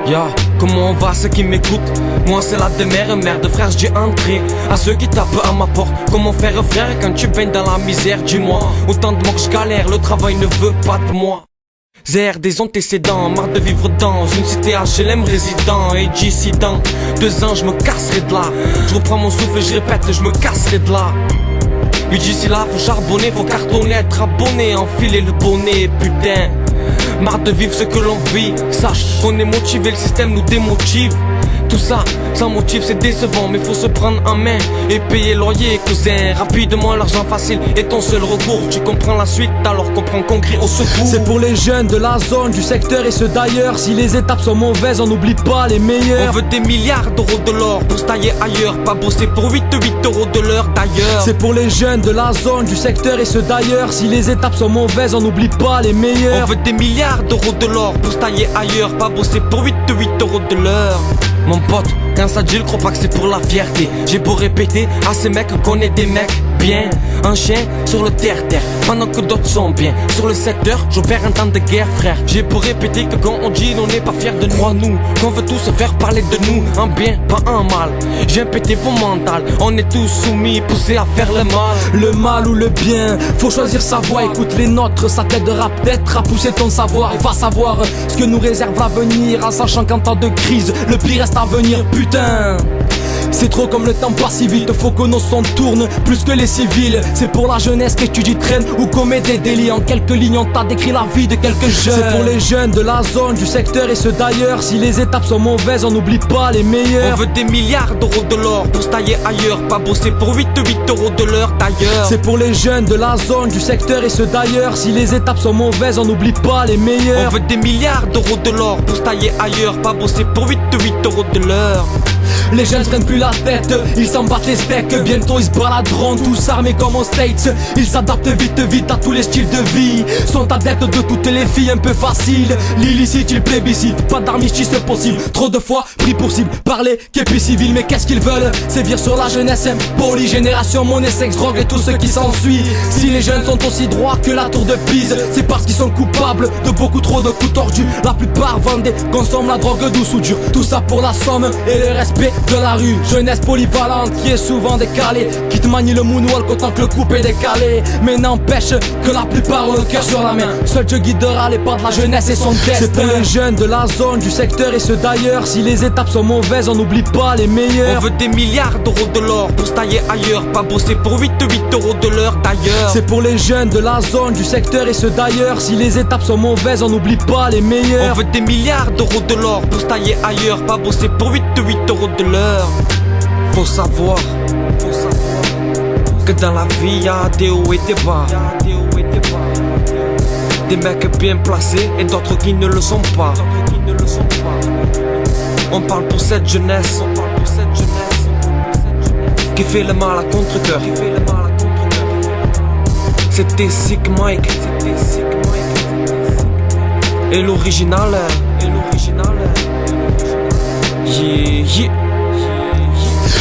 Ya, comment on va ceux qui m'écoutent? Moi c'est la demeure, merde frère, j'dis entrée. À ceux qui tapent à ma porte, comment faire frère quand tu baignes dans la misère? Dis-moi, autant de manque j'galère, le travail ne veut pas de moi. Zère des antécédents, marre de vivre dans une cité HLM résident. Et d'ici dans 2 ans je me casserai de là. Je reprends mon souffle et je répète, je me casserai de là. Et d'ici là faut charbonner, faut cartonner, être abonné, enfiler le bonnet, putain. Marre de vivre ce que l'on vit, sache qu'on est motivé, le système nous démotive. Tout ça, sans motif c'est décevant, mais faut se prendre en main et payer loyer, cousin. Rapidement l'argent facile est ton seul recours. Tu comprends la suite alors comprends qu'on crie au secours. C'est pour les jeunes de la zone, du secteur et ceux d'ailleurs. Si les étapes sont mauvaises, on n'oublie pas les meilleurs. On veut des milliards d'euros de l'or pour se tailler ailleurs, pas bosser pour 8 euros de l'heure d'ailleurs. C'est pour les jeunes de la zone, du secteur et ceux d'ailleurs. Si les étapes sont mauvaises, on n'oublie pas les meilleurs. On veut des milliards d'euros de l'or pour se tailler ailleurs, pas bosser pour 8 euros de l'heure. Mon pote, quand ça dit, crois pas que c'est pour la fierté. J'ai beau répéter à ces mecs qu'on est des mecs bien. Un chien sur le terre-terre, pendant que d'autres sont bien. Sur le secteur, j'opère un temps de guerre frère. J'ai beau répéter que quand on dit on n'est pas fiers de nous, qu'on veut tous se faire parler de nous, en bien, pas en mal. J'ai pété vos mental, on est tous soumis, poussés à faire le mal. Le mal ou le bien, faut choisir sa voie. Écoute les nôtres, ça t'aidera peut-être à pousser ton savoir. Et va savoir ce que nous réserve l'avenir, en sachant qu'en temps de crise, le pire reste à venir, putain. C'est trop comme le temps passe si vite, faut que nos sons tournent plus que les civils. C'est pour la jeunesse qu'étudie, traîne ou commet des délits. En quelques lignes on t'a décrit la vie de quelques jeunes. C'est pour les jeunes de la zone, du secteur et ceux d'ailleurs. Si les étapes sont mauvaises, on n'oublie pas les meilleurs. On veut des milliards d'euros de l'or pour se tailler ailleurs, pas bosser pour 8 euros de l'heure d'ailleurs. C'est pour les jeunes de la zone, du secteur et ceux d'ailleurs. Si les étapes sont mauvaises, on n'oublie pas les meilleurs. On veut des milliards d'euros de l'or pour se tailler ailleurs, pas bosser pour 8 euros de l'heure. Les jeunes prennent plus la tête, ils s'en battent les steaks. Bientôt ils se baladeront tous armés comme aux States. Ils s'adaptent vite à tous les styles de vie. Sont adeptes de toutes les filles un peu faciles. L'illicite, ils plébiscitent, pas d'armistice possible. Trop de fois pris pour cible par les képis civils. Mais qu'est-ce qu'ils veulent? Sévir sur la jeunesse, polygénération, monnaie, sexe, drogue et tout ce qui s'ensuit. Si les jeunes sont aussi droits que la tour de Pise, c'est parce qu'ils sont coupables de beaucoup trop de coups tordus. La plupart vendent et consomment la drogue douce ou dure. Tout ça pour la somme et le respect de la rue. Jeunesse polyvalente qui est souvent décalée, qui te manie le moonwalk autant que le coupe est décalé. Mais n'empêche que la plupart ont le cœur sur la main. Seul Dieu guidera les pas de la jeunesse et son destin. C'est pour les jeunes de la zone, du secteur et ceux d'ailleurs. Si les étapes sont mauvaises, on n'oublie pas les meilleurs. On veut des milliards d'euros de l'or pour se tailler ailleurs, pas bosser pour 8 euros de l'heure d'ailleurs. C'est pour les jeunes de la zone, du secteur et ceux d'ailleurs. Si les étapes sont mauvaises, on n'oublie pas les meilleurs. On veut des milliards d'euros de l'or pour se tailler ailleurs, pas bosser pour 8 euros de l'heure. Faut savoir que dans la vie y'a des hauts et des bas. Des mecs bien placés et d'autres qui ne le sont pas. On parle pour cette jeunesse qui fait le mal à contre-cœur. C'était Sick Mike et l'original. Yeah.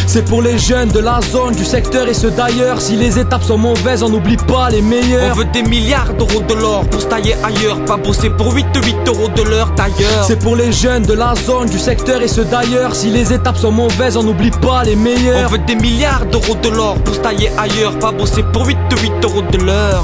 C'est pour les jeunes de la zone, du secteur et ceux d'ailleurs. Si les étapes sont mauvaises, on n'oublie pas les meilleurs. On veut des milliards d'euros de l'or pour se tailler ailleurs, pas bosser pour 8 euros de l'heure d'ailleurs. C'est pour les jeunes de la zone, du secteur et ceux d'ailleurs. Si les étapes sont mauvaises, on n'oublie pas les meilleurs. On veut des milliards d'euros de l'or pour se tailler ailleurs, pas bosser pour 8 euros de l'heure.